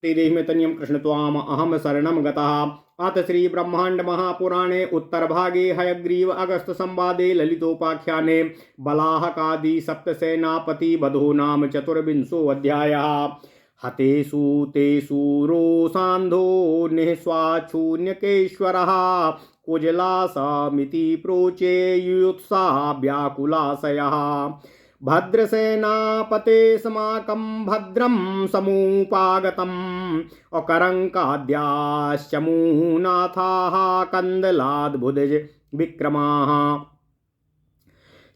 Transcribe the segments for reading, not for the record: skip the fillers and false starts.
तेरेहिमेतन्यं कृष्ण त्वाम अहम शरणं गतः। अथ श्री ब्रह्मांड महापुराणे उत्तर भागे हयग्रीव अगस्त संवादे ललितोपाख्याने बलाहकादि सप्तसेनापति वधो नाम चतुर्विंशो अध्यायः। हतेषु तेषु रोसान्धो निःस्वाच्छून्यकेश्वरः कुजलासमिति प्रोचे युयुत्सा व्याकुलाशयः। भद्रसेनापते समाकं भद्रं समुपागतम् अकरङ्काद्याश्चमूनाथाः कन्दलाद्भुज विक्रमाः।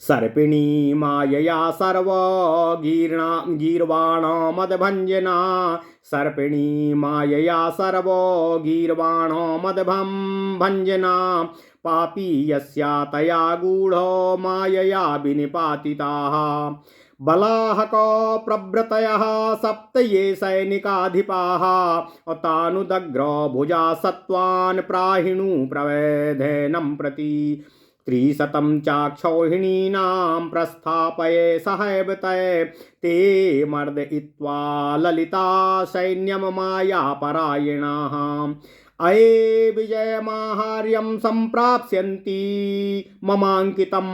सर्पिणी मायया सर्वगीर्वाणमदभञ्जना सर्पिणी मायया सर्वगीर्वाणमदभञ्जना पापी यस्या तया गूढो मायया विनिपातिताः। बलाहक प्रभृतयः सप्त ये सैनिकाधिपाः तानुदग्र भुजा सत्त्वान् प्राहिणु प्रवेधनं प्रति त्रिशतं चाक्षौहिणीनां प्रस्थापये सहैव ते मर्दयित्वा ललिता सैन्यं मायापरायणाः। अये विजयमाहार्यं सम्प्राप्स्यन्ति ममान्तिकम्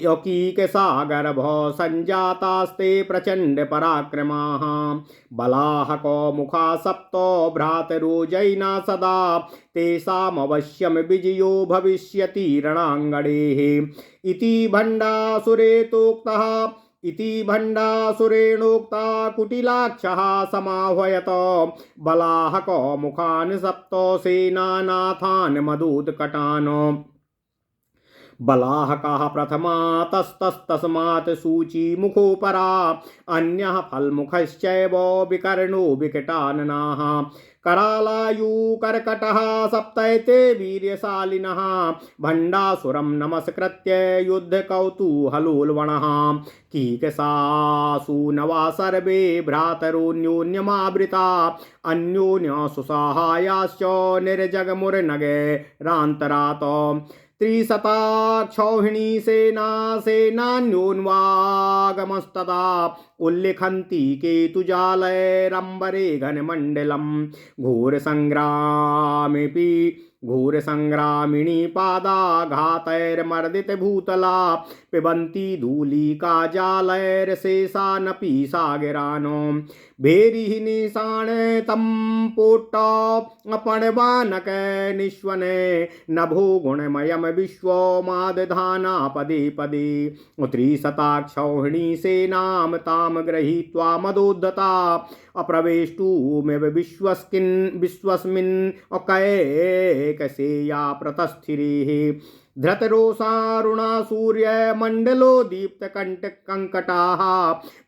अकीकसागरभो सञ्जातास्ते प्रचण्ड पराक्रमाः। बलाहको मुखा सप्तो भ्रातरो जैना सदा तेषामवश्यं विजयो भविष्यति रणाङ्गणे। इति भण्डासुरेणोक्ता कुटिलाक्षः समाह्वयत बलाहको मुखान् सप्तो सेनानाथान् मदोत्कटान्। बलाहकः प्रथमा तस्तस्मात् सूचीमुखो परा अन्यः फल्मुखश्चैव विकर्णो विकटाननाः। करालायुकर्कटः सप्तैते वीर्यशालिनः भण्डासुरं नमस्कृत्य युद्धकौतूहलोल्वणः। कीकशासूनवा सर्वे भ्रातरोऽन्योन्यमावृता अन्योन्यसुसहायाश्च निर्जगमुर्नगरान्तरात्। त्रिशताक्षौहिणी सेनान्योन्वागमस्तदा उल्लिखन्ति केतुजालैरम्बरे घनमण्डलम्। घोरसङ्ग्रामिणी पादाघातैर्मर्दितभूतला पिबन्ति धूलिका जालैर्शेषानपि सागरान्। भेरिः निशाणतं पोट्टपणवानकनिश्वने नभो गुणमयं विश्वमादधाना पदे पदे। त्रिशताक्षौहिणी सेनां तां गृहीत्वा मदोद्धता अप्रवेष्टुमिव विश्वस्मिन् कैकसेया प्रतस्थिरेः। धृतरोषारुणा सूर्यमण्डलोदीप्तकङ्कटाः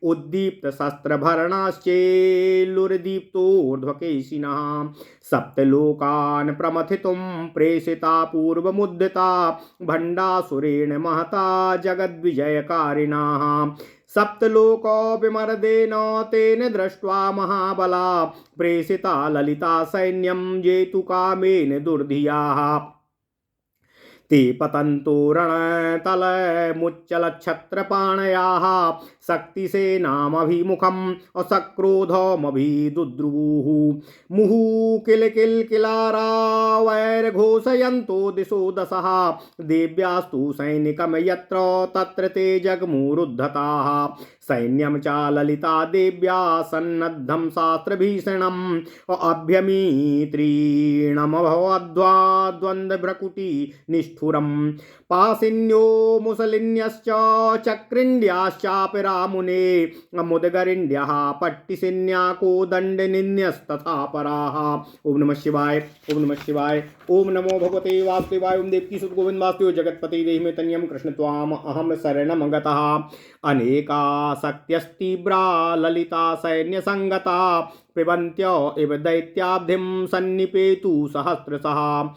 उद्दीप्तशस्त्रभरणाश्चेल्लुर्दीप्तोर्ध्वकेशिनः। सप्तलोकान् प्रमथितुं प्रेषिता पूर्वमुद्यता भण्डासुरेण महता जगद्विजयकारिणः। सप्तलोको विमर्देन तेन दृष्ट्वा महाबला प्रेषिता ललिता सैन्यं जेतुकामेन दुर्धियाः। ते पतन्तो रणतलमुच्चलक्षत्रपाणयाः शक्तिसेनामभिमुखम् असक्रोधमभिदुद्रुवुः। मुहुः किलकिलारावैर्घोषयन्तो दिशो दशः देव्यास्तु सैनिकं यत्र तत्र ते जगमुरुद्धताः। सैन्यं च ललिता देव्या सन्नद्धं शास्त्रभीषणम् अभ्यमीत्रीणमभवद्वाद्वन्द्वभ्रकुटी निष्ठुरम्। पासिन्यो मुसलिन्यश्च चक्रिन्द्याश्चापि रामुने मुदगरिन्द्यः पट्टिसिन्या कोदण्डनिन्यस्तथा पराः। ओम नमः शिवाय ओम नमः शिवाय ओम नमो भगवते वासुदेवाय ओम देवकी सुत गोविंद वासुदेव जगत्पति देहिमेतन्यं कृष्ण त्वाम अहम शरणं गतः। अनेका शक्त्यस्तीव्रा ललिता सैन्यसंगता पिबन्त्य इव दैत्याब्धिं सन्निपेतु सहस्रशः।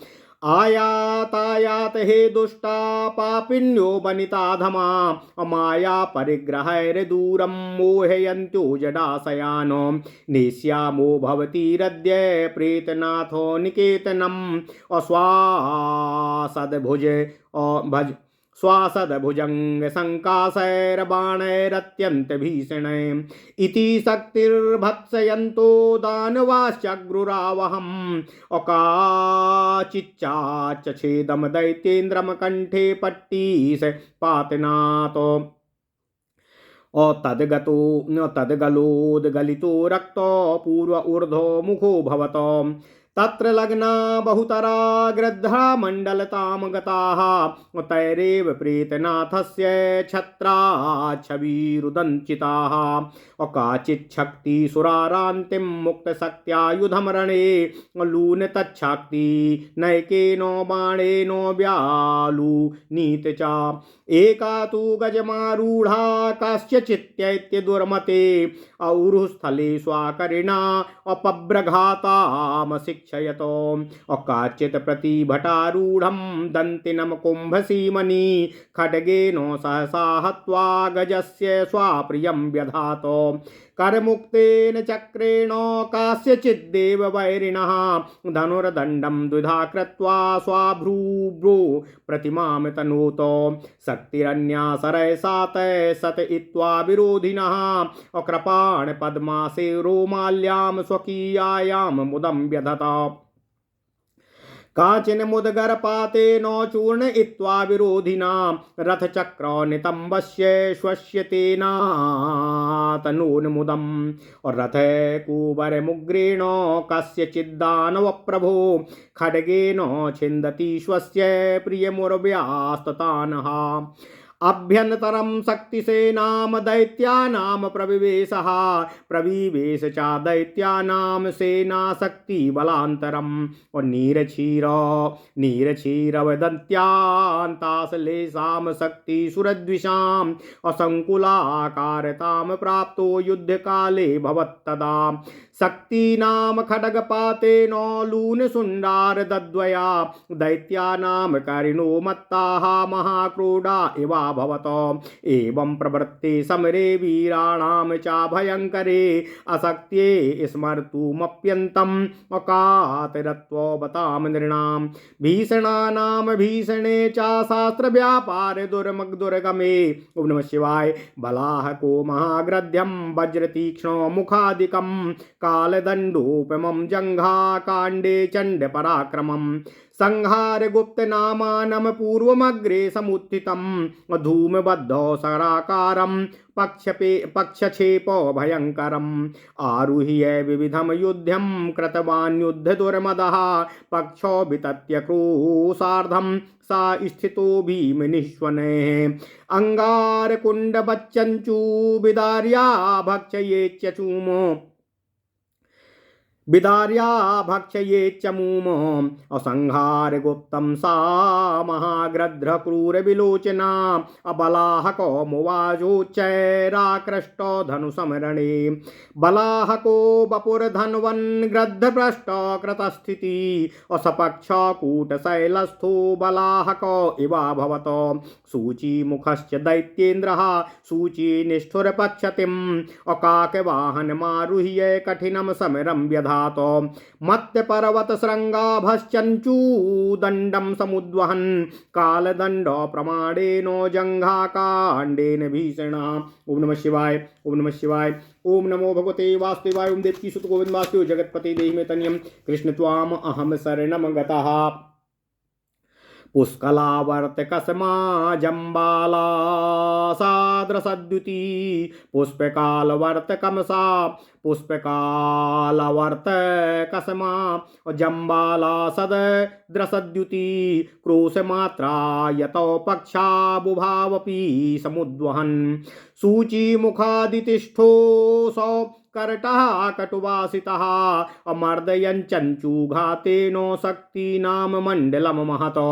आयातायात हे दुष्टा पापिन्यो वनिताधमा माया परिग्रहैर्दूरं मोहयन्त्यो जडाशयान्। नेष्यामो भवतीरद्य प्रेतनाथो निकेतनम् अस्वासद्भुज भज श्वासदभुजंग संकाशैर्बाणैरत्यंत भीषण इति शक्तिर्भत्सयन्तो दानवाश्चग्रुरावहम् अकाचिच्चाच छेदम दैत्येन्द्रम कंठे पट्टीस पातनातो तद्गलोद्गलितो रक्तो पूर्व ऊर्ध्वो मुखो भवतो तत्र लग्ना बहुतरा गृध्रा मण्डलतां गताः तैरेव प्रेतनाथस्य छत्राच्छविरुदञ्चिताः काचिच्छक्तिसुरारान्तिं मुक्तशक्त्यायुधं रणे लूनतच्छक्ति नैकेनो बाणेनो व्यालुनीत च एका तु गजमारूढा काश्चिच्चैत्य दुर्मते औरुस्थले स्वाकरिणा अपभ्रघाताम शिक्षयतो काचित् प्रतिभटारूढं दन्तिनं कुम्भसीमनि खड्गेनो सहसा हत्वा गजस्य स्वाप्रियं व्यधातो करमुक्तेन चक्रेण कास्यचिद्देव वैरिणः धनुर्दण्डं द्विधा कृत्वा स्वाभ्रूभ्रो प्रतिमां तनोतो शक्तिरन्यासरैसात सत इत्वा विरोधिनः अकृपाण पद्मासे रोमाल्यां स्वकीयायां मुदं व्यधता काचिन मुदगरपातेन चूर्ण इत्वा विरोधिना रथचक्र नितंबस्य श्वस्यतेना तनून्मुदम् और रथ कुबर मुग्रेण कस्यचिद्दानव प्रभो खड्गेन छिन्दति स्वस्य प्रियमुर्व्यास्ततानः अभ्यन्तरं शक्तिसेनां दैत्यानां प्रविवेश च दैत्यानां सेनाशक्तिबलान्तरम् और नीरक्षीरवदन्त्यान्तासलेषां शक्तिसुरद्विषाम् असङ्कुलाकारतां प्राप्तो युद्धकाले भवत्तदा शक्तीनां खड्गपातेन लूनसुण्डारदद्वया दैत्यानां करिणो मत्ताः महाक्रोडा इवाभवत एवं प्रवृत्ते समरे वीराणां च भयङ्करे अशक्त्ये स्मर्तुमप्यन्तम् अकातरत्वबतां नृणां भीषणानां भीषणे च शास्त्रव्यापार दुर्गमे ओम नमः शिवाय बलाहको महाग्रध्यं वज्रतीक्ष्णो मुखादिकं कालदण्डोपमं जङ्घाकाण्डे चण्डपराक्रमं संहार गुप्त नामानं पूर्वमग्रे समुत्थितं धूमबद्धो सराकारं पक्षक्षेपो भयङ्करम् आरुह्य विविधं युद्धं कृतवान् युद्धदुर्मदः पक्षो वितत्य क्रूसार्धं सा स्थितो भीमनिश्वनेः अंगारकुण्डबच्चञ्चू विदार्या भक्षयेच्चूमो विदार्या भक्षयेच्चमूमो असंहार गुप्तं सा महाग्रध्र क्रूर विलोचना अबलाहको मुवाजोच्चैराकृष्टो धनुसमरणे बलाहको बपुर्धन्वन् ग्रद्धभ्रष्ट कृतस्थिति असपक्ष कूटशैलस्थो बलाहको इवाभवत सूचीमुखश्च दैत्येन्द्रः सूचीनिष्ठुरपक्षतिम् अकाकवाहनमारुह्य कठिनं समरं व्यधा मत्त्यपर्वत शृङ्गाभश्चञ्चूदण्डं समुद्वहन् कालदण्ड प्रमाणेनो जङ्घाकाण्डेन भीषणा ओम नमः शिवाय ओम नमः शिवाय ओम नमो भगवते वासुदेवाय ओम देवकी सुत गोविंद वासुदेव जगत्पते देहि मे तन्यं कृष्ण त्वाम अहम शरणं गतः पुष्कलावर्त कसमा जम्बाला साद्रसद्युति पुष्पकालवर्त कमसा पुष्पकालवर्त कसमा जम्बाला सद्रसद्युति क्रोशमात्रा यतो पक्षा बुभावपि समुद्वहन् सूचीमुखादितिष्ठो सौ कर्टः कटुवासितः अमर्दयञ्चञ्चूघातेनो शक्तीनां मण्डलं महतो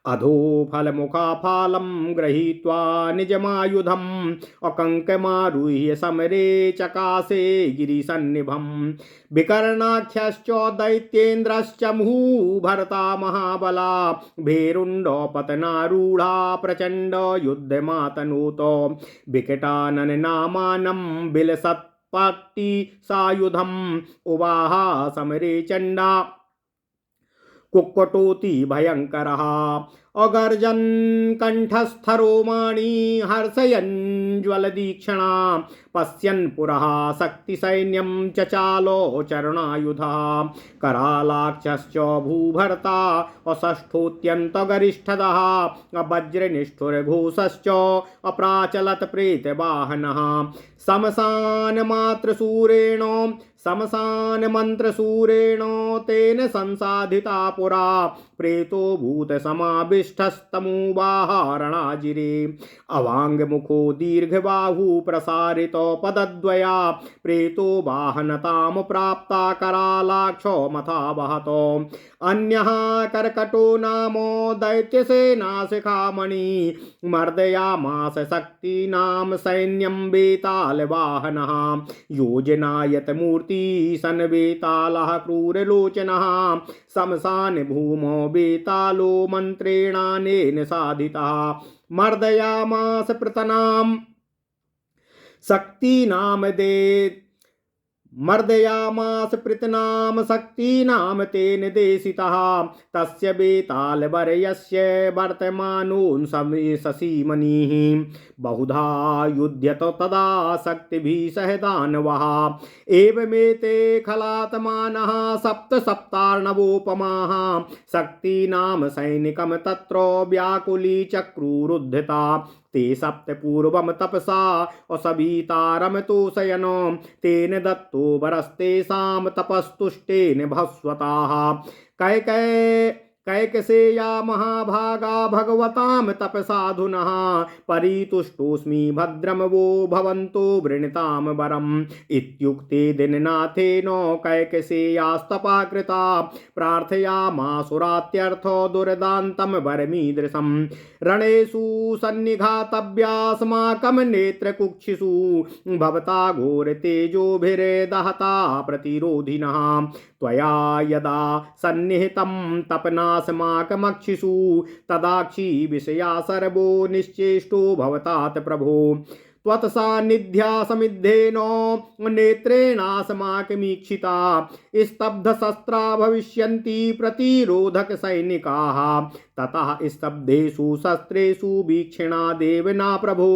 अधोफलमुखाफालं गृहीत्वा निजमायुधम् अकङ्कमारुह्य समरे चकासे गिरिसन्निभं विकर्णाख्यश्च दैत्येन्द्रश्च मुहुर्भर्ता महाबला भेरुण्डपतनारूढा प्रचण्ड युद्धमातनोतो विकटानननामानं विलसत्पट्टि सायुधम् उवाह समरे चण्डा कुक्कुटोति भयङ्करः अगर्जन कंठस्थरोमाणी हर्षयञ्ज्वलदीक्षणा पश्यन् पुरः शक्तिसैन्यं चचालो चरणायुधः करालाक्षश्च भूभर्ता अषष्ठोऽत्यन्तगरिष्ठदः वज्रनिष्ठुरघोषश्च अप्राचलत् प्रेतवाहनः शमशान मंत्रसूरेण तेन संसाधिता पुरा प्रेतो भूत समाविष्टस्तमुवाहरणाजिरे अवांग मुखो दीर्घबाहु प्रसारितो पदद्वया प्रेतो वाहनताम प्राप्ता करालाक्षो मथा वहतो अन्यः कर्कटो नामो दैत्यसेनाशिखामणि मर्दयामास शक्तीनां सैन्यं वेतालवाहनः योजनायत मूर्ति सन वेतालः क्रूरलोचनः शमशान भूमो वेतालो मन्त्रेणानेन साधितः मर्दयामास पृतनां शक्तीनां मर्दयामास पृतनाम शक्तीनाम तेन देशितः तस्य बेतालवर्यस्य वर्तमानोन् शशीमणिः बहुधा युध्यत तदा शक्तिभिः सह दानवः एवमेते खलात्मानः सप्तार्णवोपमाः शक्तीनाम सैनिकं तत्र व्याकुलीचक्रुरुद्धता ते सप्त पूर्वं तपसा असभीतारमतोषयन् तेन दत्तो वरस्तेषां तपस्तुष्टेन भस्वताः कैकसेया महाभागा भगवतां तपसाधुनः परितुष्टोऽस्मि भद्रं वो भवन्तो वृणीतां वरम् इत्युक्ते दिननाथेन कैकसेयास्तपा कृता प्रार्थयामासुरात्यर्थो दुर्दान्तं वरमीदृशम् रणेषु सन्निघातव्यास्माकं नेत्रकुक्षिषु भवता घोरतेजोभिर्दहता प्रतिरोधिनः त्वया यदा सन्निहितं तपनास्माकमक्षिषु तदाक्षी विषया सर्वो निश्चेष्टो भवतात प्रभो त्वत्सान्निध्या समिद्धेन नेत्रेणास्माकमीक्षिता स्तब्धशस्त्रा भविष्यन्ति प्रतिरोधक सैनिकाः ततः स्तब्धेषु शस्त्रेषु वीक्षणादेव न प्रभो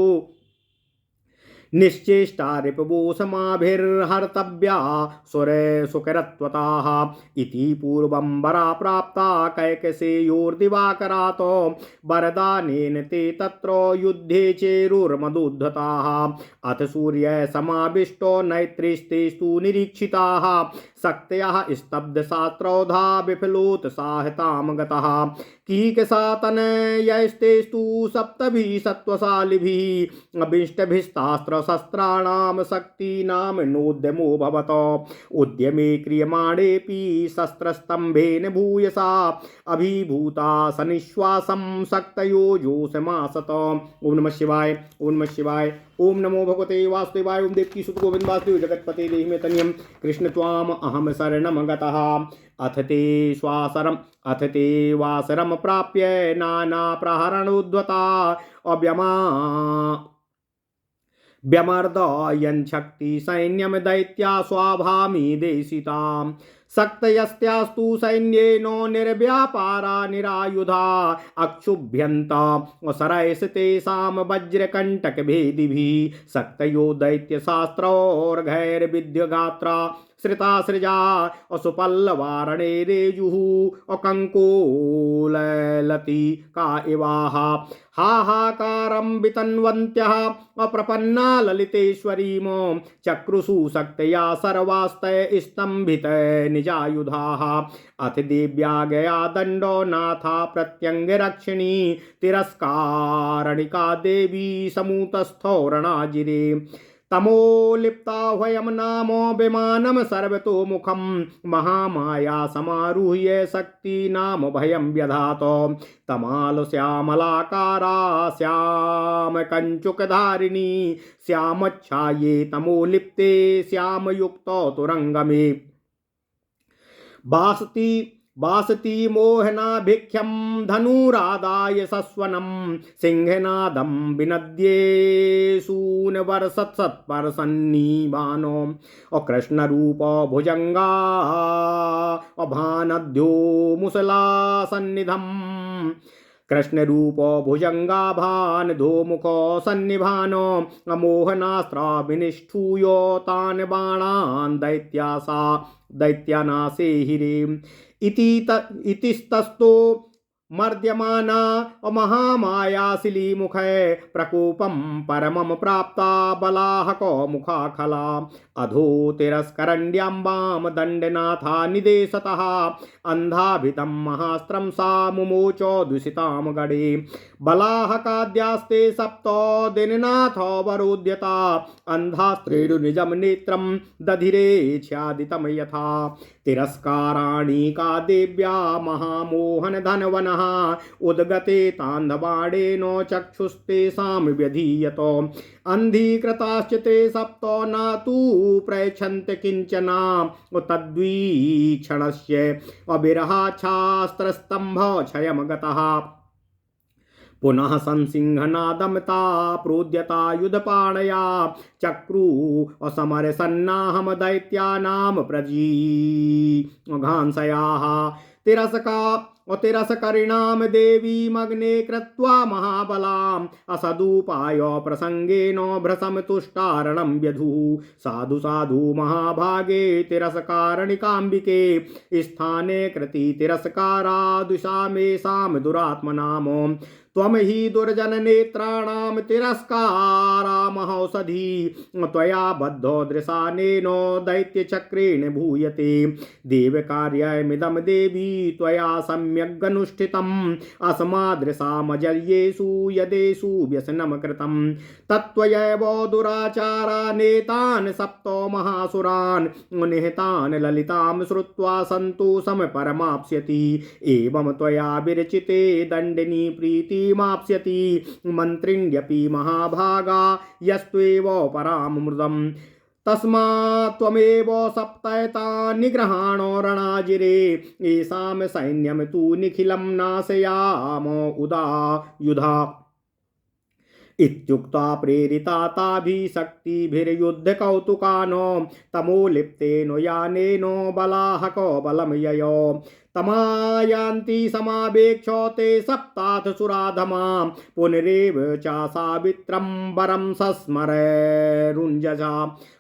निश्चेष्टा रिपवो समाभिर्हर्तव्या सुकरत्वताः इति पूर्वं वरा प्राप्ता कैकसेयोर्दिवाकरात् वरदानेन ते तत्र युद्धे चेरुर्मदुद्धताः अथ सूर्य समाविष्टो नैत्रिस्तेषु निरीक्षिताः शक्तयः स्तब्धशास्त्रौधा विफलोत्साहतां गतः कीकसातनयस्तेस्तु सप्तभिः सत्त्वशालिभिः अभिष्टभिस्तास्त्रशस्त्राणां शक्तीनां नोद्यमो भवत उद्यमे क्रियमाणेऽपि शस्त्रस्तम्भेन भूयसा अभिभूता सनिश्वासं शक्तयो योषमासत। ओम नमः शिवाय, ओम नमः शिवाय, ओम नमो भगवते वासुदेवाय। ओम देवकी सुत गोविंद वासुदेव जगत्पते देहि मे तनियं कृष्ण त्वाम अहम शरणं गतः अथ ते वासरं प्राप्य नाना प्रहरणोद्धता व्यमर्दयन् शक्ति सैन्यं दैत्या स्वाभामि देशिताम् शक्तयस्त्यास्तु सैन्येन निर्व्यापारा निरायुधा अक्षुभ्यन्त सरयस तेषां वज्रकण्टकभेदिभिः शक्तयो दैत्यशास्त्रौर्घैर्विद्यगात्रा श्रितासृजा असुपल्लवारणे रेजुः अकङ्कोललति का इवाः हाहाकारं वितन्वन्त्यः अप्रपन्ना ललितेश्वरीं चक्रुषु शक्तया सर्वास्तय स्तम्भित निजायुधाः अथ देव्या गया दण्डो नाथा प्रत्यङ्गरक्षिणी तिरस्कारणिका देवी समूतस्थो रणाजिरे तमोलिप्ता ह्वयं नामो विमानं सर्वतोमुखं महामाया समारुह्य शक्ति नाम भयं व्यधात तमाल श्यामलाकारा श्याम कंचुकधारिणी श्यामच्छाये तमोलिप्ते श्यामयुक्तो तुरंगमे वासती मोहनाभिख्यं धनुरादाय सस्वनं सिंहनादं विनद्येषूनवर्षत्सत्परसन्निबाणो कृष्णरूप भुजंगा अभानद्यो मुसलासन्निधम् कृष्णरूपो भुजङ्गाभान् धूमुखो सन्निभानो अमोहनास्त्राभिनिष्ठूयो तान् बाणान् दैत्यानाशे हिरे इतिस्तस्तो मर्द्यमाना महामायाशिलीमुखे प्रकोपं परमं प्राप्ता बलाहको मुखाखला अधो तिरस्करण्ड्याम्बां दण्डनाथा निदेशतः अन्धाभितं महास्त्रं सा मुमोचो दूषितां गडे बलाहकाद्यास्ते सप्तो दिननाथोऽवरोध्यता अन्धास्त्रेणु निजं नेत्रं दधिरे छादितं यथा तिरस्काराणीका देव्या महामोहन धनवनः उद्गते तान्धबाणेन चक्षुस्तेषां व्यधीयतो अन्धीकृताश्च ते सप्तो न तु प्रयच्छन्ति किञ्चन तद्वीक्षणस्य अविरहाच्छास्त्रस्तम्भ क्षयं गतः पुनः संसिंहनादमता प्रोद्यता युधपाणया चक्रु असमरसन्नाहं दैत्यानां प्रजीघांसयाः तिरस्करिणां देवीमग्ने कृत्वा महाबलाम् असदुपाय प्रसंगेन भ्रशं तुष्टारणं व्यधुः साधु साधु महाभागे तिरस्कारणिकाम्बिके स्थाने कृति तिरस्कारादुषामेषां दुरात्मनाम त्वं हि दुर्जननेत्राणां तिरस्कारामहौषधी त्वया बद्धो दृशानेन दैत्यचक्रेण भूयते देवकार्यमिदं देवी त्वया सम्यगनुष्ठितम् अस्मादृशामजर्येषु यदेषु व्यसनं कृतं तत्त्वयैव दुराचारानेतान् सप्तो महासुरान् निहतान् ललितां श्रुत्वा सन्तोषं परमाप्स्यति एवं त्वया विरचिते दण्डिनी प्रीति माप्स्यति मन्त्रिण्यपि महाभागा यस्त्वेव परामृतम् तस्मात् त्वमेव सप्तैता निग्रहाणो रणाजिरे येषां सैन्यं तु निखिलं नाशयाम उदा युधा इत्युक्त्वा प्रेरिता ताभिशक्तिभिर्युद्धकौतुकानो तमोलिप्तेन यानेन बलाहको बलं ययो तमायान्ति समावेक्ष्य ते सप्ताथ सुराधमां पुनरेव चा सावित्रं वरं सस्मरेरुञ्जसा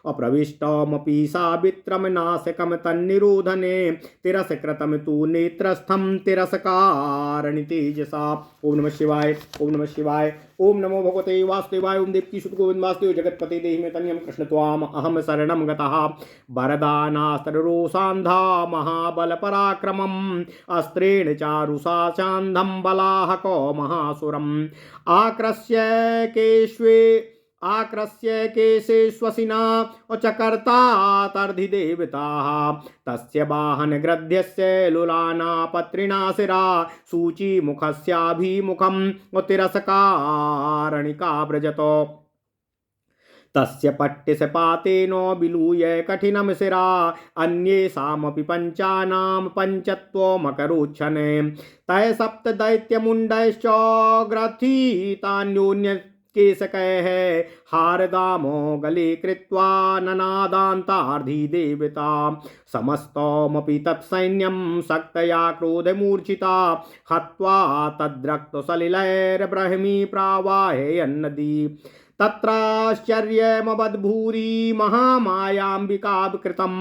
अप्रविष्टमपि सावित्रं नाशकं तन्निरोधने तिरस्कृतं तु नेत्रस्थं तिरस्कारणि तेजसा। ओम नमः शिवाय, ओम नमः शिवाय, ओम नमो भगवते वासुदेवाय। ओम देवकी सुत गोविंद वासुदेव जगतपते देहि मे तन्यं कृष्ण त्वाम अहम शरणं गतः वरदानास्त्ररोषान्धा महाबल पराक्रमम् अस्त्रेण चारुषा चान्धं बलाहको महासुरम् आक्रस्य केशेष्वसिना चकर्ता तर्धिदेवताः तस्य वाहन ग्रध्यस्य लुलाना पत्रिणा शिरा सूचीमुखस्याभिमुखं तिरस्कारणिका व्रजतो तस्य पट्टिसपातेन विलूय कठिनं शिरा अन्येषामपि पञ्चानां पञ्चत्वमकरोच्छने तय सप्त दैत्यमुण्डैश्च ग्रथितान्योन्य केशकैः हारदामो गले कृत्वा ननादान्तार्धि देवता समस्तमपि तत्सैन्यं शक्तया क्रोधमूर्छिता हत्वा तद्रक्तसलिलैर्ब्रह्मी प्रावाहयन्नदी तत्राश्चर्यमवद्भूरि महामायाम्बिकाकृतं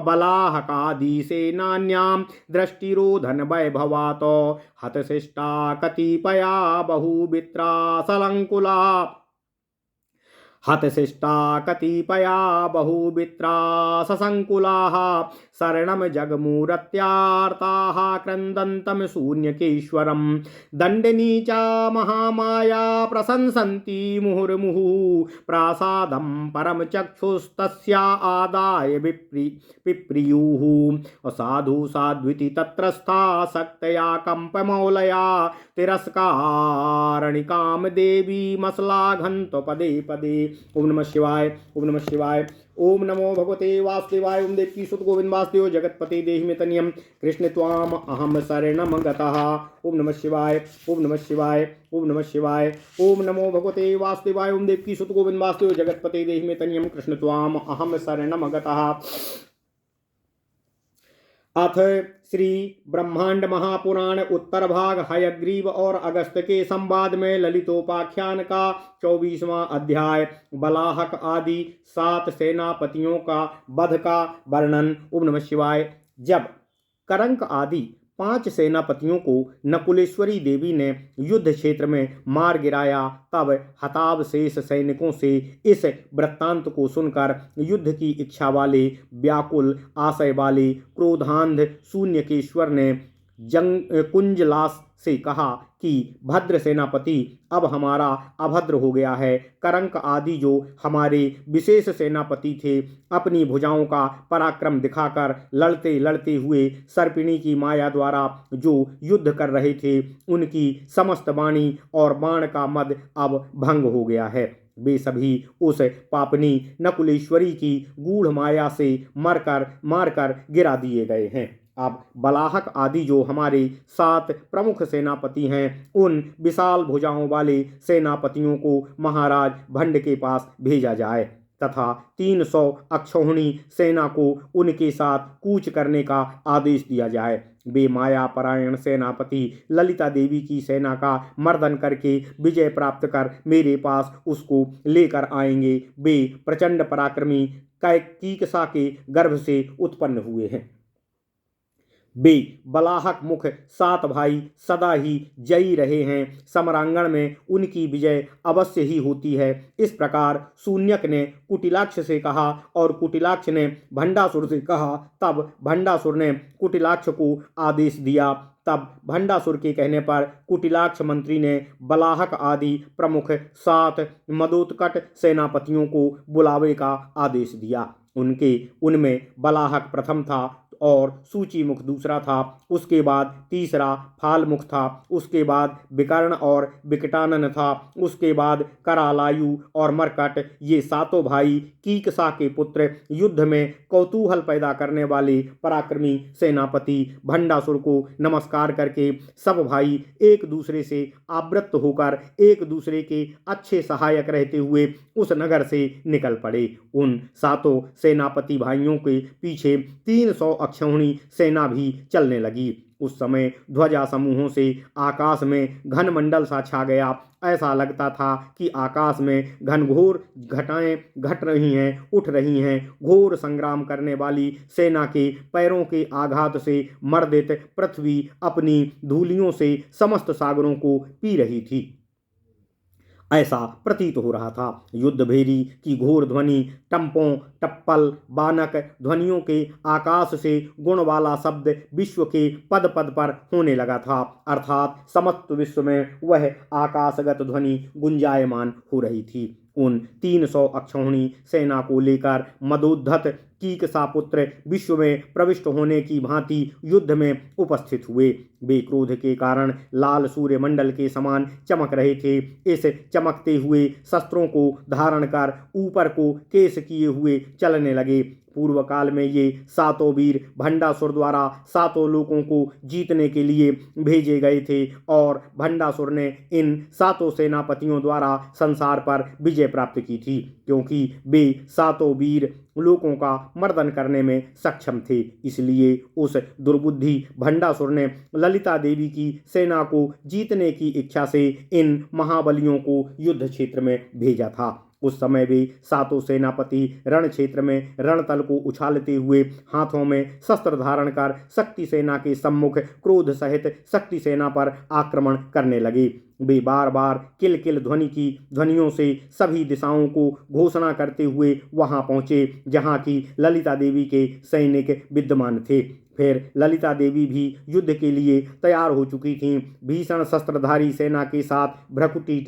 बलाहकादिसेनान्यां दृष्टिरोधनवैभवात् हतशिष्टा कतिपया बहुवित्रा सलङ्कुला हतशिष्टा कतिपया बहुवित्रा ससङ्कुलाः शरणं जगमूरत्यार्ताः क्रन्दन्तं शून्यकेश्वरं दण्डिनी च महामाया प्रशंसन्ति मुहुर्मुहुः प्रासादं परमचक्षुस्तस्या आदाय विप्रियुः साधु साध्विति तत्रस्था शक्तया कम्पमौलया तिरस्कारणिकां देवी मश्लाघन्त पदे पदे। ओम नमः शिवाय, ओम नमः शिवाय, ओम नमो भगवते वासुदेवाय। ओम देवकी सुत गोविंद वासुदेव जगतपते देहि मे तन्यं कृष्ण त्वाम अहम शरणं गतः। ओम नमः शिवाय, ओम नमः शिवाय, ओम नमः शिवाय, ओम नमो भगवते वासुदेवाय। ओम देवकी सुत गोविंद वासुदेव जगतपते देहि मे तन्यं कृष्ण त्वाम अहम शरणं गतः। अथ श्री ब्रह्मांड महापुराण उत्तर भाग हयग्रीव और अगस्त के संवाद में ललितोपाख्यान का 24वां अध्याय बलाहक आदि 7 सेनापतियों का वध का वर्णन। ओम नमः शिवाय। जब करंक आदि 5 सेनापतियों को नकुलेश्वरी देवी ने युद्ध क्षेत्र में मार गिराया, तब हताव शेष सैनिकों से इस वृत्तांत को सुनकर युद्ध की इच्छा वाले, व्याकुल आशय वाले, क्रोधांध शून्यकेश्वर ने कुंजलास से कहा कि भद्र सेनापति, अब हमारा अभद्र हो गया है। करंक आदि जो हमारे विशेष सेनापति थे, अपनी भुजाओं का पराक्रम दिखाकर लड़ते लड़ते हुए सर्पिणी की माया द्वारा जो युद्ध कर रहे थे, उनकी समस्त वाणी और बाण का मद अब भंग हो गया है। वे सभी उस पापनी नकुलेश्वरी की गूढ़ माया से मारकर गिरा दिए गए हैं। अब बलाहक आदि जो हमारे 7 प्रमुख सेनापति हैं, उन विशाल भुजाओं वाले सेनापतियों को महाराज भंड के पास भेजा जाए तथा 300 अक्षौहिणी सेना को उनके साथ कूच करने का आदेश दिया जाए। वे माया परायण सेनापति ललिता देवी की सेना का मर्दन करके विजय प्राप्त कर मेरे पास उसको लेकर आएंगे। वे प्रचंड पराक्रमी कैकसा के गर्भ से उत्पन्न हुए हैं। वे बलाहक मुख 7 भाई सदा ही जयी रहे हैं। समरांगण में उनकी विजय अवश्य ही होती है। इस प्रकार शून्यक ने कुटिलाक्ष से कहा और कुटिलाक्ष ने भंडासुर से कहा। तब भंडासुर ने कुटिलाक्ष को आदेश दिया। तब भंडासुर के कहने पर कुटिलाक्ष मंत्री ने बलाहक आदि प्रमुख 7 मदोत्कट सेनापतियों को बुलावे का आदेश दिया। उनमें बलाहक प्रथम था और सूचीमुख दूसरा था। उसके बाद तीसरा फालमुख था। उसके बाद विकर्ण और विकटानन था। उसके बाद करालायु और मरकट, ये 7 भाई कीकसा के पुत्र, युद्ध में कौतूहल पैदा करने वाले पराक्रमी सेनापति भंडासुर को नमस्कार करके सब भाई एक दूसरे से आवृत्त होकर एक दूसरे के अच्छे सहायक रहते हुए उस नगर से निकल पड़े। उन 7 सेनापति भाइयों के पीछे 300 अक्षौहिणी सेना भी चलने लगी। उस समय ध्वजा समूहों से आकाश में घन मंडल सा छा गया। ऐसा लगता था कि आकाश में घनघोर घटाएं घट रही हैं, उठ रही हैं। घोर संग्राम करने वाली सेना के पैरों के आघात से मर्दित पृथ्वी अपनी धूलियों से समस्त सागरों को पी रही थी, ऐसा प्रतीत हो रहा था। युद्ध भेरी की घोर ध्वनि, टम्पों, टप्पल, बानक ध्वनियों के आकाश से गुण वाला शब्द विश्व के पद पद पर होने लगा था। अर्थात समस्त विश्व में वह आकाशगत ध्वनि गुंजायमान हो रही थी। उन 300 अक्षौहिणी सेना को लेकर मदोद्धत कीकसा पुत्र विश्व में प्रविष्ट होने की भांति युद्ध में उपस्थित हुए। वे क्रोध के कारण लाल सूर्य मंडल के समान चमक रहे थे। इस चमकते हुए शस्त्रों को धारण कर ऊपर को केस किए हुए चलने लगे। पूर्व काल में ये 7 वीर भंडासुर द्वारा 7 लोगों को जीतने के लिए भेजे गए थे और भंडासुर ने इन 7 सेनापतियों द्वारा संसार पर विजय प्राप्त की थी, क्योंकि वे 7 वीर लोगों का मर्दन करने में सक्षम थे। इसलिए उस दुर्बुद्धि भंडासुर ने ललिता देवी की सेना को जीतने की इच्छा से इन महाबलियों को युद्ध क्षेत्र में भेजा था। उस समय वे 7 सेनापति रण क्षेत्र में रणतल को उछालते हुए हाथों में शस्त्र धारण कर शक्ति सेना के सम्मुख क्रोध सहित शक्ति सेना पर आक्रमण करने लगे। वे बार बार किल किल ध्वनियों से सभी दिशाओं को घोषणा करते हुए वहां पहुंचे जहां की ललिता देवी के सैनिक विद्यमान थे। फिर ललिता देवी भी युद्ध के लिए तैयार हो चुकी थीं। भीषण शस्त्रधारी सेना के साथ भ्रकुटी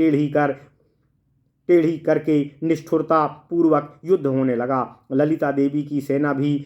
टेढ़ी करके निष्ठुरता पूर्वक युद्ध होने लगा। ललिता देवी की सेना भी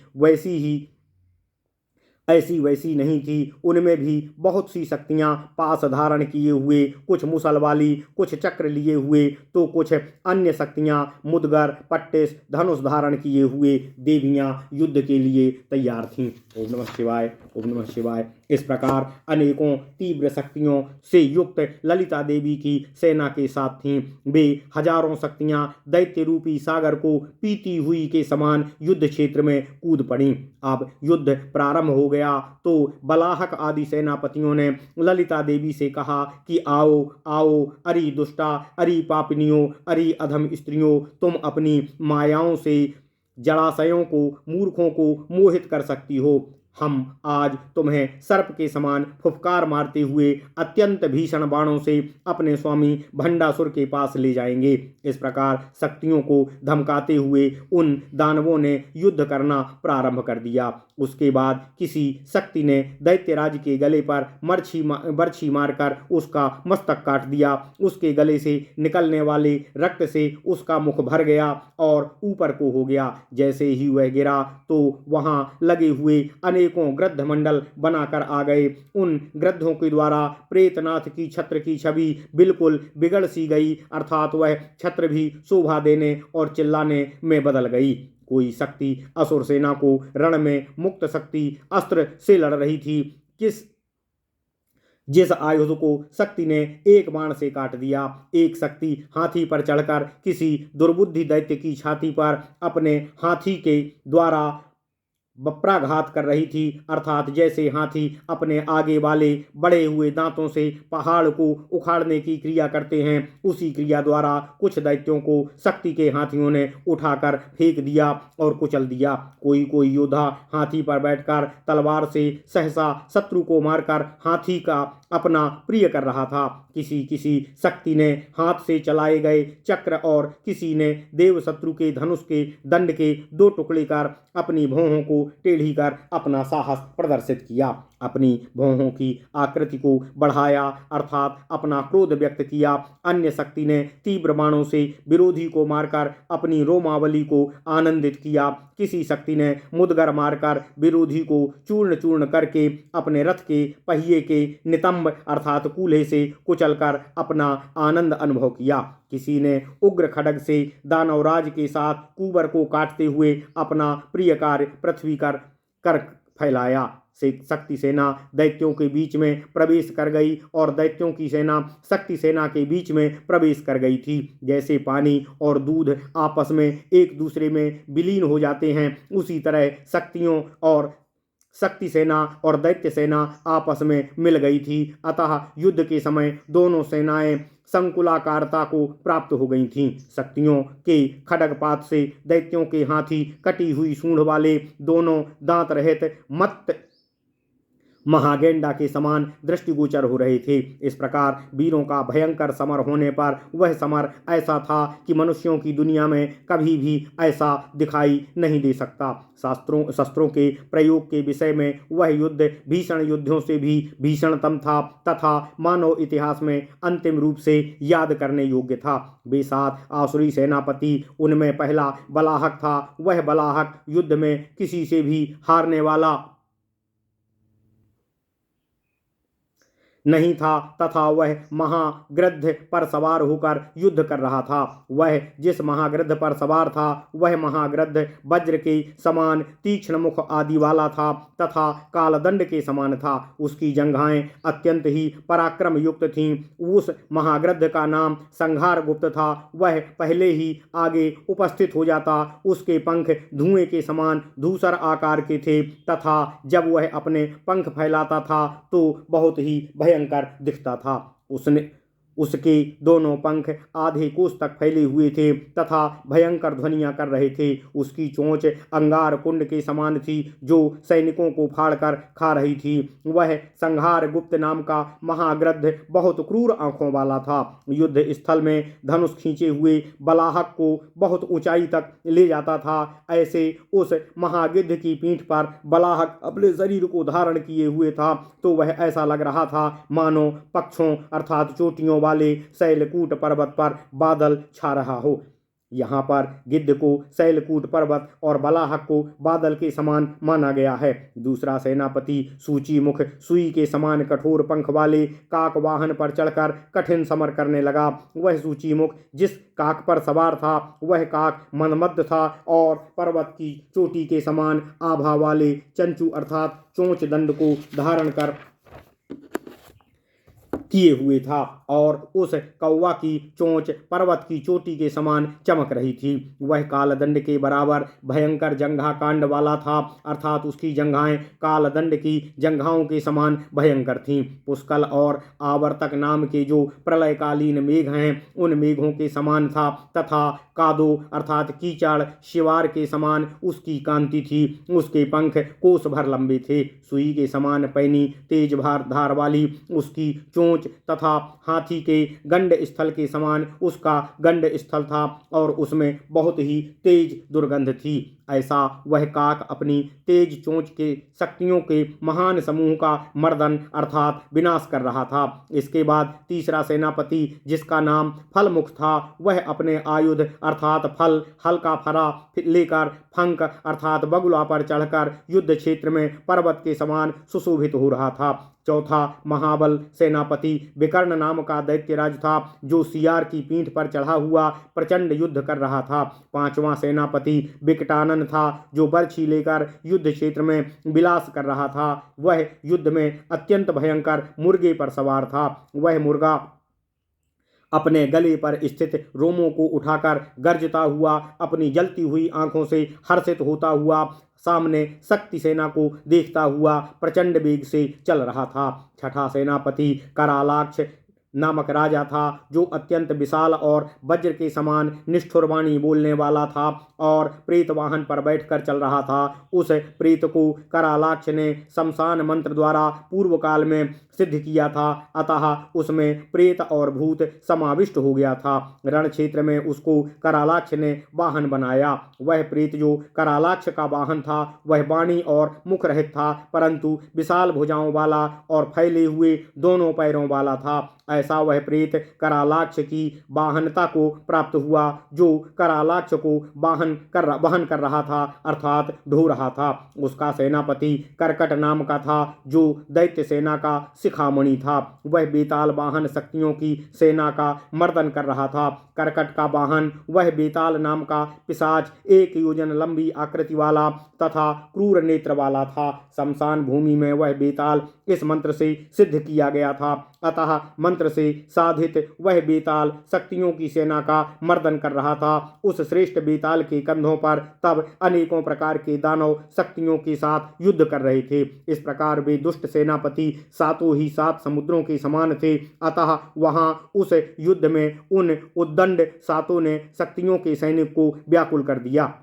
ऐसी नहीं थी। उनमें भी बहुत सी शक्तियां पास धारण किए हुए, कुछ मुसल वाली, कुछ चक्र लिए हुए, तो कुछ अन्य शक्तियां मुदगर, पट्टिस, धनुष धारण किए हुए देवियां युद्ध के लिए तैयार थीं। ओम नमः शिवाय, ओम नमः शिवाय। इस प्रकार अनेकों तीव्र शक्तियों से युक्त ललिता देवी की सेना के साथ थीं। वे हजारों शक्तियां दैत्य रूपी सागर को पीती हुई के समान युद्ध क्षेत्र में कूद पड़ी। अब युद्ध प्रारंभ हो गया गया तो बलाहक आदि सेनापतियों ने ललिता देवी से कहा कि आओ आओ, अरि दुष्टा, अरि पापिनियों, अरि अधम स्त्रियों, तुम अपनी मायाओं से जलाशयों को, मूर्खों को मोहित कर सकती हो। हम आज तुम्हें सर्प के समान फुफकार मारते हुए अत्यंत भीषण बाणों से अपने स्वामी भंडासुर के पास ले जाएंगे। इस प्रकार शक्तियों को धमकाते हुए उन दानवों ने युद्ध करना प्रारंभ कर दिया। उसके बाद किसी शक्ति ने दैत्यराज के गले पर बर्छी मारकर उसका मस्तक काट दिया। उसके गले से निकलने वाले रक्त से उसका मुख भर गया और ऊपर को हो गया। जैसे ही वह गिरा तो वहां लगे हुए अनेकों गृध्ध मंडल बनाकर आ गए। उन गृद्धों के द्वारा प्रेतनाथ की छत्र की छवि बिल्कुल बिगड़ सी गई, अर्थात वह छत्र भी शोभा देने और चिल्लाने में बदल गई। कोई शक्ति असुर सेना को रण में मुक्त शक्ति अस्त्र से लड़ रही थी। जिस आयुध को शक्ति ने एक बाण से काट दिया। एक शक्ति हाथी पर चढ़कर किसी दुर्बुद्धि दैत्य की छाती पर अपने हाथी के द्वारा बप्राघात कर रही थी, अर्थात जैसे हाथी अपने आगे वाले बढ़े हुए दांतों से पहाड़ को उखाड़ने की क्रिया करते हैं, उसी क्रिया द्वारा कुछ दैत्यों को शक्ति के हाथियों ने उठाकर फेंक दिया और कुचल दिया। कोई कोई योद्धा हाथी पर बैठकर तलवार से सहसा शत्रु को मारकर हाथी का अपना प्रिय कर रहा था। किसी किसी शक्ति ने हाथ से चलाए गए चक्र और किसी ने देव शत्रु के धनुष के दंड के दो टुकड़े कर अपनी भौहों को टेढ़ी कर अपना साहस प्रदर्शित किया। अपनी भौहों की आकृति को बढ़ाया, अर्थात अपना क्रोध व्यक्त किया। अन्य शक्ति ने तीव्र बाणों से विरोधी को मारकर अपनी रोमावली को आनंदित किया। किसी शक्ति ने मुदगर मारकर विरोधी को चूर्ण चूर्ण करके अपने रथ के पहिए के नितंब अर्थात कूल्हे से कुचलकर अपना आनंद अनुभव किया। किसी ने उग्र खड्ग से दानवराज के साथ कुंवर को काटते हुए अपना प्रिय कार्य पृथ्वी कर फैलाया। शक्ति सेना दैत्यों के बीच में प्रवेश कर गई और दैत्यों की सेना शक्ति सेना के बीच में प्रवेश कर गई थी। जैसे पानी और दूध आपस में एक दूसरे में विलीन हो जाते हैं, उसी तरह शक्तियों और शक्ति सेना और दैत्य सेना आपस में मिल गई थी। अतः युद्ध के समय दोनों सेनाएं संकुलाकारता को प्राप्त हो गई थीं। शक्तियों के खड्गपात से दैत्यों के हाथी कटी हुई सूंड वाले दोनों दांत रहित मत्त महागेंडा के समान दृष्टिगोचर हो रहे थे। इस प्रकार वीरों का भयंकर समर होने पर वह समर ऐसा था कि मनुष्यों की दुनिया में कभी भी ऐसा दिखाई नहीं दे सकता। शस्त्रों के प्रयोग के विषय में वह युद्ध भीषण युद्धों से भी भीषणतम था तथा मानव इतिहास में अंतिम रूप से याद करने योग्य था। बेसात आसुरी सेनापति उनमें पहला बलाहक था। वह बलाहक युद्ध में किसी से भी हारने वाला नहीं था तथा वह महागृध्ध पर सवार होकर युद्ध कर रहा था। वह जिस महागृध्ध पर सवार था वह महागृध्ध वज्र के समान तीक्ष्ण मुख आदि वाला था तथा कालदंड के समान था। उसकी जंघाएं अत्यंत ही पराक्रम युक्त थीं। उस महागृध्ध का नाम संहार गुप्त था। वह पहले ही आगे उपस्थित हो जाता। उसके पंख धुएं के समान धूसर आकार के थे तथा जब वह अपने पंख फैलाता था तो बहुत ही भयंकर दिखता था। उसके दोनों पंख आधे कोस तक फैले हुए थे तथा भयंकर ध्वनियां कर रहे थे। उसकी चोंच अंगार कुंड के समान थी जो सैनिकों को फाड़कर खा रही थी। वह संहार गुप्त नाम का महागृध्ध बहुत क्रूर आंखों वाला था। युद्ध स्थल में धनुष खींचे हुए बलाहक को बहुत ऊंचाई तक ले जाता था। ऐसे उस महागिद्ध की पीठ पर बलाहक अपने शरीर को धारण किए हुए था तो वह ऐसा लग रहा था मानो पक्षों अर्थात चोटियों वाले शैलकूट पर्वत पर बादल छा रहा हो। यहाँ पर गिद्ध को शैलकूट पर्वत और बलाहक को बादल के समान माना गया है। दूसरा सेनापति सूची मुख सुई के समान कठोर पंख वाले काक वाहन पर चढ़कर कठिन समर करने लगा। वह सूची मुख जिस काक पर सवार था वह काक मनमद था और पर्वत की चोटी के समान आभा वाले चंचू अर्थात चोंच दंड को धारण कर किए हुए था और उस कौवा की चोंच पर्वत की चोटी के समान चमक रही थी। वह कालदंड के बराबर भयंकर जंघा कांड वाला था, अर्थात उसकी जंघाएं कालदंड की जंघाओं के समान भयंकर थीं। पुष्कल और आवर्तक नाम के जो प्रलयकालीन मेघ हैं, उन मेघों के समान था तथा कादो अर्थात कीचड़ शिवार के समान उसकी कांति थी। उसके पंख कोस भर लंबे थे, सुई के समान पैनी तेज धार वाली उसकी चोंच तथा हाथी के गंड स्थल के समान उसका गंड स्थल था और उसमें बहुत ही तेज दुर्गंध थी। ऐसा वह काक अपनी तेज चोंच के शक्तियों के महान समूह का मर्दन अर्थात विनाश कर रहा था। इसके बाद तीसरा सेनापति, जिसका नाम फलमुख था, वह अपने आयुध अर्थात फल हल्का फरा लेकर फंक अर्थात बगुला पर चढ़कर युद्ध क्षेत्र में पर्वत के समान सुशोभित हो रहा था। चौथा महाबल सेनापति विकर्ण नाम का दैत्यराज था, जो सियार की पीठ पर चढ़ा हुआ प्रचंड युद्ध कर रहा था। पांचवां सेनापति विकटानन था, जो बर्छी लेकर युद्ध क्षेत्र में विलास कर रहा था। वह युद्ध में अत्यंत भयंकर मुर्गे पर सवार था। वह मुर्गा अपने गले पर स्थित रोमों को उठाकर गरजता हुआ अपनी जलती हुई आंखों से हर्षित होता हुआ सामने शक्ति सेना को देखता हुआ प्रचंड वेग से चल रहा था। छठा सेनापति करालाक्ष नामक राजा था, जो अत्यंत विशाल और वज्र के समान निष्ठुर वाणी बोलने वाला था और प्रेत वाहन पर बैठकर चल रहा था। उस प्रेत को करालाक्ष ने शमशान मंत्र द्वारा पूर्व काल में सिद्ध किया था, अतः उसमें प्रेत और भूत समाविष्ट हो गया था। रण क्षेत्र में उसको करालाक्ष ने वाहन बनाया। वह प्रेत जो करालाक्ष का वाहन था, वह वाणी और मुख रहित था, परंतु विशाल भुजाओं वाला और फैले हुए दोनों पैरों वाला था। ऐसा वह प्रेत करालाक्ष की वाहनता को प्राप्त हुआ, जो करालाक्ष को वहन कर रहा था अर्थात ढो रहा था। उसका सेनापति करकट नाम का था, जो दैत्य सेना का शिखामणि था। वह बेताल वाहन शक्तियों की सेना का मर्दन कर रहा था। करकट का वाहन वह बेताल नाम का पिशाच 1 योजन लंबी आकृति वाला तथा क्रूर नेत्र वाला था। शमशान भूमि में वह बेताल इस मंत्र से सिद्ध किया गया था, अतः मंत्र से साधित वह बेताल शक्तियों की सेना का मर्दन कर रहा था। उस श्रेष्ठ बेताल के कंधों पर तब अनेकों प्रकार के दानव शक्तियों के साथ युद्ध कर रहे थे। इस प्रकार वे दुष्ट सेनापति सातों ही 7 समुद्रों के समान थे, अतः वहां उस युद्ध में उन उद्दंड सातों ने शक्तियों के सैनिक को व्याकुल कर दिया।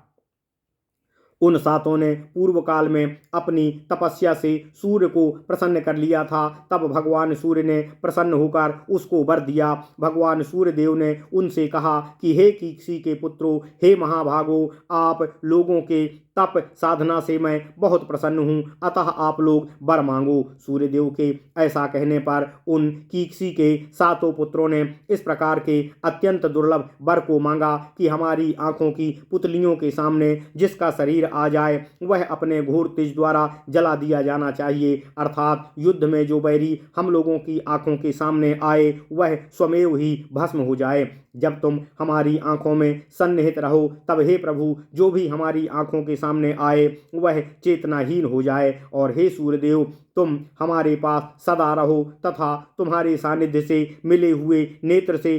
उन सातों ने पूर्व काल में अपनी तपस्या से सूर्य को प्रसन्न कर लिया था। तब भगवान सूर्य ने प्रसन्न होकर उसको वर दिया। भगवान सूर्य देव ने उनसे कहा कि हे कीसी के पुत्रों, हे महाभागो, आप लोगों के तप साधना से मैं बहुत प्रसन्न हूँ, अतः आप लोग वर मांगो। सूर्यदेव के ऐसा कहने पर उन कीसी के सातों पुत्रों ने इस प्रकार के अत्यंत दुर्लभ वर को मांगा कि हमारी आंखों की पुतलियों के सामने जिसका शरीर आ जाए वह अपने घोर तेज द्वारा जला दिया जाना चाहिए, अर्थात युद्ध में जो बैरी हम लोगों की आंखों के सामने आए वह स्वमेव ही भस्म हो जाए। जब तुम हमारी आंखों में सन्निहित रहो, तब हे प्रभु, जो भी हमारी आंखों के सामने आए वह चेतनाहीन हो जाए। और हे सूर्यदेव, तुम हमारे पास सदा रहो तथा तुम्हारे सानिध्य से मिले हुए नेत्र से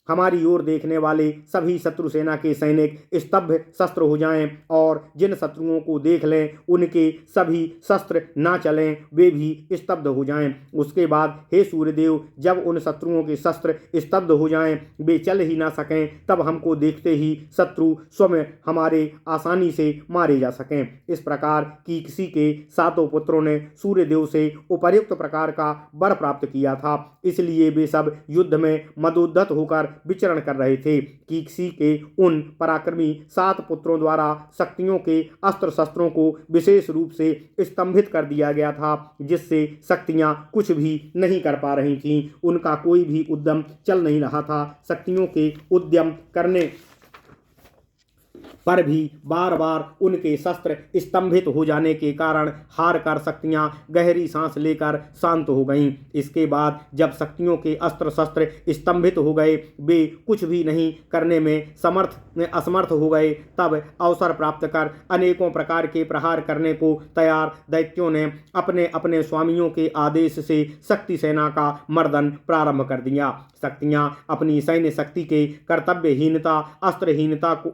हमारी ओर देखने वाले सभी शत्रु सेना के सैनिक स्तब्ध शस्त्र हो जाएं, और जिन शत्रुओं को देख लें उनके सभी शस्त्र ना चलें, वे भी स्तब्ध हो जाएं। उसके बाद हे सूर्यदेव, जब उन शत्रुओं के शस्त्र स्तब्ध हो जाएं, वे चल ही ना सकें, तब हमको देखते ही शत्रु स्वयं हमारे आसानी से मारे जा सकें। इस प्रकार की किसी के सातों पुत्रों ने सूर्यदेव से उपर्युक्त प्रकार का वर प्राप्त किया था, इसलिए वे सब युद्ध में मदोद्धत होकर विचरण कर रहे थे। कीसी के उन पराक्रमी 7 पुत्रों द्वारा शक्तियों के अस्त्र शस्त्रों को विशेष रूप से स्तंभित कर दिया गया था, जिससे शक्तियां कुछ भी नहीं कर पा रही थीं। उनका कोई भी उद्यम चल नहीं रहा था। शक्तियों के उद्यम करने पर भी बार बार उनके शस्त्र स्तंभित हो जाने के कारण हार कर शक्तियां गहरी सांस लेकर शांत हो गईं। इसके बाद जब शक्तियों के अस्त्र शस्त्र स्तंभित हो गए, वे कुछ भी नहीं करने में असमर्थ हो गए, तब अवसर प्राप्त कर अनेकों प्रकार के प्रहार करने को तैयार दैत्यों ने अपने अपने स्वामियों के आदेश से शक्ति सेना का मर्दन प्रारंभ कर दिया। शक्तियां अपनी सैन्य शक्ति के कर्तव्यहीनता, अस्त्रहीनता को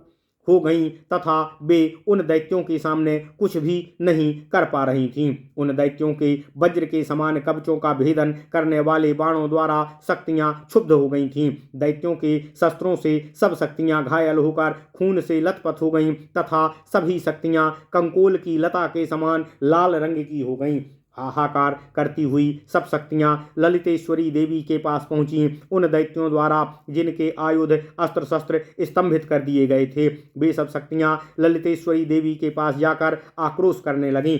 हो गईं तथा वे उन दैत्यों के सामने कुछ भी नहीं कर पा रही थीं। उन दैत्यों के वज्र के समान कवचों का भेदन करने वाले बाणों द्वारा शक्तियां क्षुब्ध हो गई थीं। दैत्यों के शस्त्रों से सब शक्तियां घायल होकर खून से लथपथ हो गईं तथा सभी शक्तियां कंकोल की लता के समान लाल रंग की हो गईं। हाहाकार करती हुई सब शक्तियां ललितेश्वरी देवी के पास पहुंची। उन दैत्यों द्वारा जिनके आयुध अस्त्र शस्त्र स्तंभित कर दिए गए थे, वे सब शक्तियां ललितेश्वरी देवी के पास जाकर आक्रोश करने लगीं।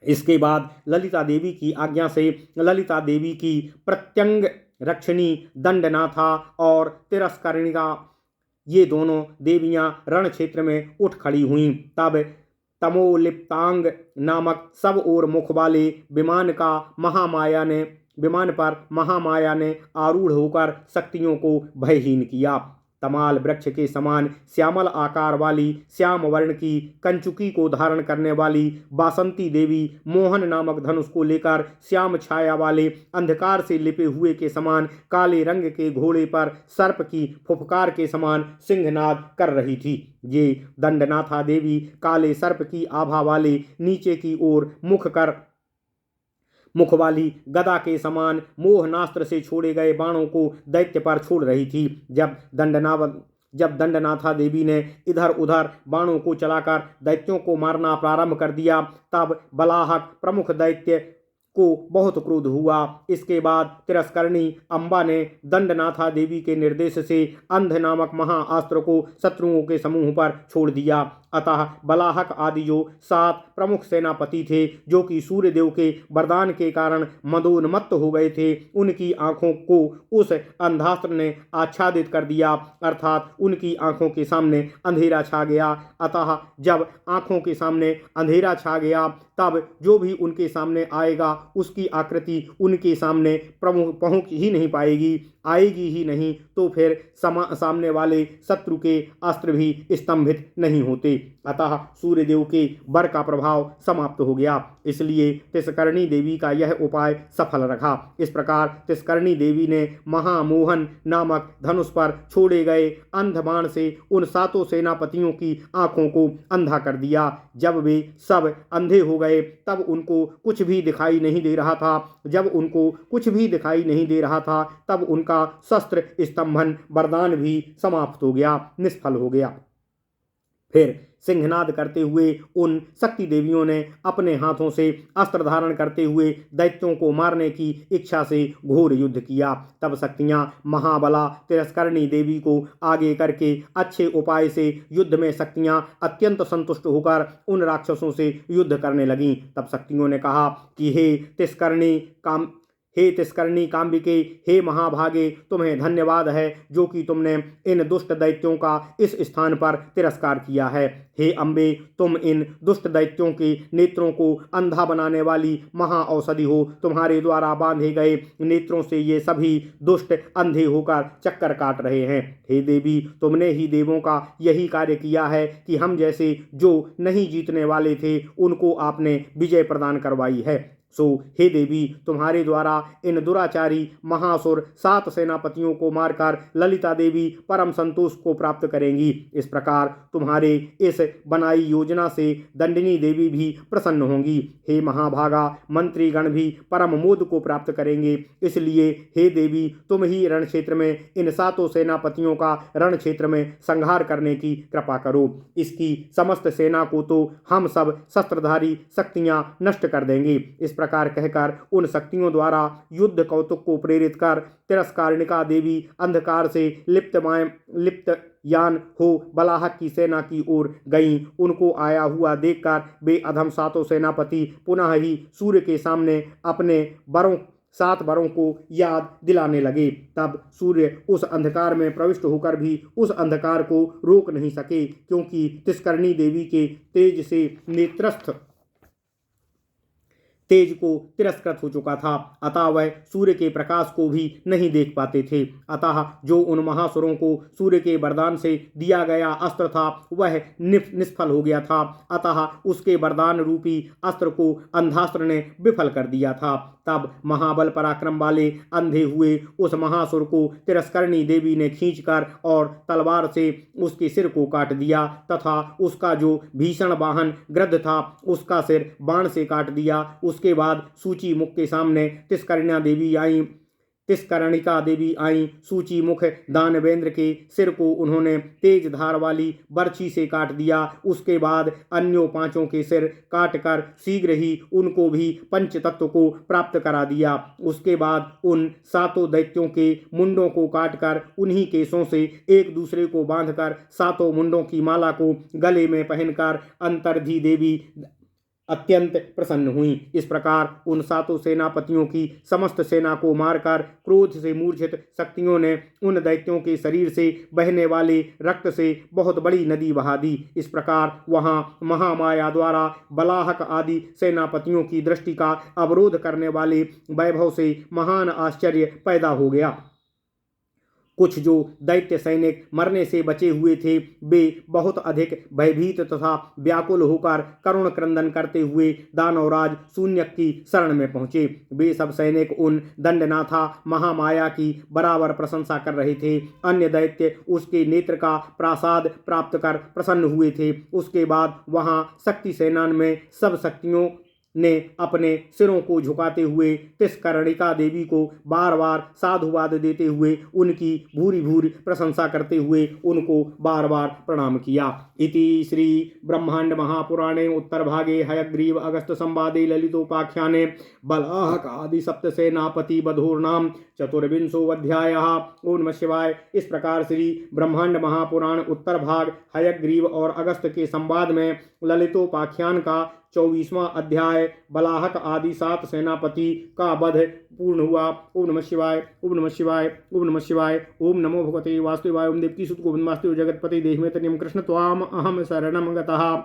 इसके बाद ललिता देवी की आज्ञा से ललिता देवी की प्रत्यंग रक्षिणी दंडनाथा और तिरस्करणिका, ये दोनों देवियां रण क्षेत्र में उठ खड़ी हुईं। तब तमोलिप्तांग नामक सब ओर मुख वाले विमान पर महामाया ने आरूढ़ होकर शक्तियों को भयहीन किया। तमाल वृक्ष के समान श्यामल आकार वाली श्याम वर्ण की कंचुकी को धारण करने वाली बासंती देवी मोहन नामक धनुष को लेकर श्याम छाया वाले अंधकार से लिपे हुए के समान काले रंग के घोड़े पर सर्प की फुफकार के समान सिंहनाद कर रही थी। ये दंडनाथा देवी काले सर्प की आभा वाले नीचे की ओर मुख वाली गदा के समान मोहनास्त्र से छोड़े गए बाणों को दैत्य पर छोड़ रही थी। जब दंडनाथा देवी ने इधर उधर बाणों को चलाकर दैत्यों को मारना प्रारंभ कर दिया, तब बलाहक प्रमुख दैत्य को बहुत क्रोध हुआ। इसके बाद तिरस्करणी अंबा ने दंडनाथा देवी के निर्देश से अंध नामक महाअस्त्र को शत्रुओं के समूह पर छोड़ दिया। अतः बलाहक आदि जो 7 प्रमुख सेनापति थे, जो कि सूर्यदेव के वरदान के कारण मदोन्मत्त हो गए थे, उनकी आंखों को उस अंधास्त्र ने आच्छादित कर दिया, अर्थात उनकी आंखों के सामने अंधेरा छा गया। अतः जब आंखों के सामने अंधेरा छा गया, तब जो भी उनके सामने आएगा उसकी आकृति उनके सामने पहुंच ही नहीं पाएगी, आएगी ही नहीं, तो फिर सामने वाले शत्रु के अस्त्र भी स्तंभित नहीं होते। अतः सूर्यदेव के वर का प्रभाव समाप्त हो गया। इसलिए तिष्करणी देवी का यह उपाय सफल रखा। इस प्रकार तिष्करणी देवी ने महामोहन नामक धनुष पर छोड़े गए अंध बाण से उन 7 सेनापतियों की आंखों को अंधा कर दिया। जब वे सब अंधे हो गए, तब उनको कुछ भी दिखाई नहीं दे रहा था। तब उनका शस्त्र स्तंभन वरदान भी समाप्त हो गया, निष्फल हो गया। फिर सिंहनाद करते हुए उन शक्ति देवियों ने अपने हाथों से अस्त्र धारण करते हुए दैत्यों को मारने की इच्छा से घोर युद्ध किया। तब शक्तियां महाबला तिरस्करणी देवी को आगे करके अच्छे उपाय से युद्ध में शक्तियां अत्यंत संतुष्ट होकर उन राक्षसों से युद्ध करने लगीं। तब शक्तियों ने कहा कि हे तिष्करणी काम्बिके, हे महाभागे, तुम्हें धन्यवाद है जो कि तुमने इन दुष्ट दैत्यों का इस स्थान पर तिरस्कार किया है। हे अम्बे, तुम इन दुष्ट दैत्यों के नेत्रों को अंधा बनाने वाली महाऔषधि हो। तुम्हारे द्वारा बांधे गए नेत्रों से ये सभी दुष्ट अंधे होकर चक्कर काट रहे हैं। हे देवी, तुमने ही देवों का यही कार्य किया है कि हम जैसे जो नहीं जीतने वाले थे उनको आपने विजय प्रदान करवाई है। सो हे देवी, तुम्हारे द्वारा इन दुराचारी महासुर 7 सेनापतियों को मारकर ललिता देवी परम संतोष को प्राप्त करेंगी। इस प्रकार तुम्हारे इस बनाई योजना से दंडिनी देवी भी प्रसन्न होंगी। हे महाभागा, मंत्रीगण भी परम मोद को प्राप्त करेंगे। इसलिए हे देवी, तुम ही रण क्षेत्र में इन 7 सेनापतियों का रण क्षेत्र में संहार करने की कृपा करो। इसकी समस्त सेना को तो हम सब शस्त्रधारी शक्तियां नष्ट कर देंगे। इस प्रकार कहकर उन शक्तियों द्वारा युद्ध कौतुक को प्रेरित कर तिरस्कारिणिका देवी अंधकार से लिप्त यान हो बलाहक की सेना की ओर गईं। उनको आया हुआ देखकर वे अधम 7 सेनापति पुनः ही सूर्य के सामने अपने बरों 7 वरों को याद दिलाने लगे। तब सूर्य उस अंधकार में प्रविष्ट होकर भी उस अंधकार को रोक नहीं सके, क्योंकि तिष्करणी देवी के तेज से नेत्रस्थ तेज को तिरस्कृत हो चुका था, अतः वह सूर्य के प्रकाश को भी नहीं देख पाते थे। अतः जो उन महासुरों को सूर्य के वरदान से दिया गया अस्त्र था वह निष्फल हो गया था, अतः उसके वरदान रूपी अस्त्र को अंधास्त्र ने विफल कर दिया था। तब महाबल पराक्रम वाले अंधे हुए उस महासुर को तिरस्करणी देवी ने खींचकर और तलवार से उसके सिर को काट दिया तथा उसका जो भीषण वाहन गृध्र था उसका सिर बाण से काट दिया। उसके बाद सूची मुख के सामने तिष्करणिका देवी आई। सूची मुख दानवेंद्र के सिर को उन्होंने तेज धार वाली बर्छी से काट दिया। उसके बाद अन्यों 5 के सिर काटकर शीघ्र ही उनको भी पंच तत्व को प्राप्त करा दिया। उसके बाद उन 7 दैत्यों के मुंडों को काटकर उन्हीं केसों से एक दूसरे को बांधकर 7 मुंडों की माला को गले में पहनकर अंतर्धी देवी अत्यंत प्रसन्न हुई। इस प्रकार उन 7 सेनापतियों की समस्त सेना को मारकर क्रोध से मूर्छित शक्तियों ने उन दैत्यों के शरीर से बहने वाले रक्त से बहुत बड़ी नदी बहा दी। इस प्रकार वहां महामाया द्वारा बलाहक आदि सेनापतियों की दृष्टि का अवरोध करने वाले वैभव से महान आश्चर्य पैदा हो गया। कुछ जो दैत्य सैनिक मरने से बचे हुए थे वे बहुत अधिक भयभीत तथा व्याकुल होकर करुण क्रंदन करते हुए दानवराज शून्यक की शरण में पहुंचे। वे सब सैनिक उन दंडनाथा महामाया की बराबर प्रशंसा कर रहे थे। अन्य दैत्य उसके नेत्र का प्रासाद प्राप्त कर प्रसन्न हुए थे। उसके बाद वहां शक्ति सेनान में सब शक्तियों ने अपने सिरों को झुकाते हुए तिष्करणिका देवी को बार बार साधुवाद देते हुए उनकी भूरी भूरी प्रशंसा करते हुए उनको बार बार प्रणाम किया। इति श्री ब्रह्मांड महापुराणे उत्तर भागे हयग्रीव अगस्त संवादे ललितोपाख्याने बलाहक आदि सप्त सेनापति बधोर्नाम चतुर्विंशोऽध्यायः। ओम नमः शिवाय। इस प्रकार श्री ब्रह्मांड महापुराण उत्तर भाग हयग्रीव और अगस्त के संवाद में ललितोपाख्यान का 24वां अध्याय बलाहक आदि 7 सेनापति का वध पूर्ण हुआ। ओम नमः शिवाय। ओम नमः शिवाय। ओम नमः शिवाय। ओम नमो भगवते वासुदेवाय। ओम देवकी सुत गोविंद वासुदेव जगतपति देहमेतन्यम कृष्ण त्वाम अहम शरणम गतः।